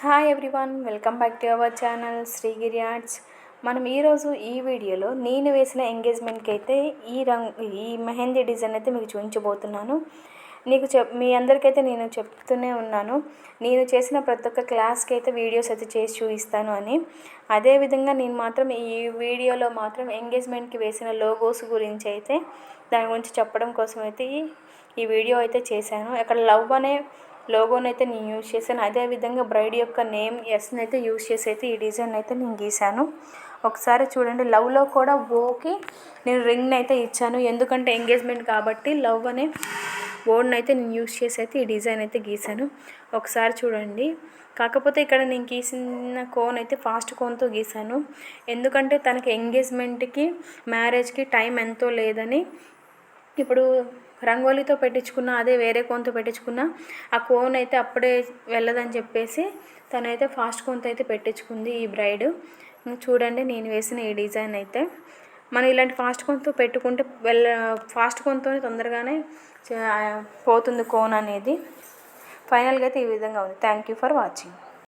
Hi everyone, welcome back to our channel Srigiri arts. మనం ఈరోజు ఈ వీడియోలో నేను వేసిన ఎంగేజ్మెంట్కి అయితే ఈ మెహందీ డిజైన్ అయితే మీకు చూపించబోతున్నాను. మీ అందరికైతే నేను చెప్తూనే ఉన్నాను, నేను చేసిన ప్రతి ఒక్క క్లాస్కి అయితే వీడియోస్ అయితే చేసి చూపిస్తాను అని. అదేవిధంగా నేను మాత్రం ఈ వీడియోలో మాత్రం ఎంగేజ్మెంట్కి వేసిన లోగోస్ గురించి అయితే దాని గురించి చెప్పడం కోసం అయితే ఈ వీడియో అయితే చేశాను. అక్కడ లవ్ అనే లోగోనైతే నేను యూజ్ చేశాను. అదేవిధంగా బ్రైడ్ యొక్క నేమ్ ఎస్ని అయితే యూజ్ చేసి అయితే ఈ డిజైన్ అయితే నేను గీశాను. ఒకసారి చూడండి, లవ్లో కూడా ఓకి నేను రింగ్ని అయితే ఇచ్చాను, ఎందుకంటే ఎంగేజ్మెంట్ కాబట్టి లవ్ అనే వర్డ్ని అయితే నేను యూజ్ చేసి అయితే ఈ డిజైన్ అయితే గీశాను. ఒకసారి చూడండి. కాకపోతే ఇక్కడ నేను గీసిన కోన్ అయితే ఫాస్ట్ కోన్తో గీశాను, ఎందుకంటే తనకి ఎంగేజ్మెంట్కి మ్యారేజ్కి టైం ఎంతో లేదని. ఇప్పుడు రంగోలీతో పెట్టించుకున్న అదే వేరే కోన్తో పెట్టించుకున్న ఆ కోన్ అయితే అప్పుడే వెళ్ళదని చెప్పేసి తనైతే ఫాస్ట్ కోన్తో అయితే పెట్టించుకుంది ఈ బ్రైడ్. చూడండి, నేను వేసిన ఈ డిజైన్ అయితే మనం ఇలాంటి ఫాస్ట్ కోన్తో పెట్టుకుంటే ఫాస్ట్ కోన్తోనే తొందరగానే పోతుంది కోన్ అనేది. ఫైనల్గా అయితే ఈ విధంగా ఉంది. Thank you for watching.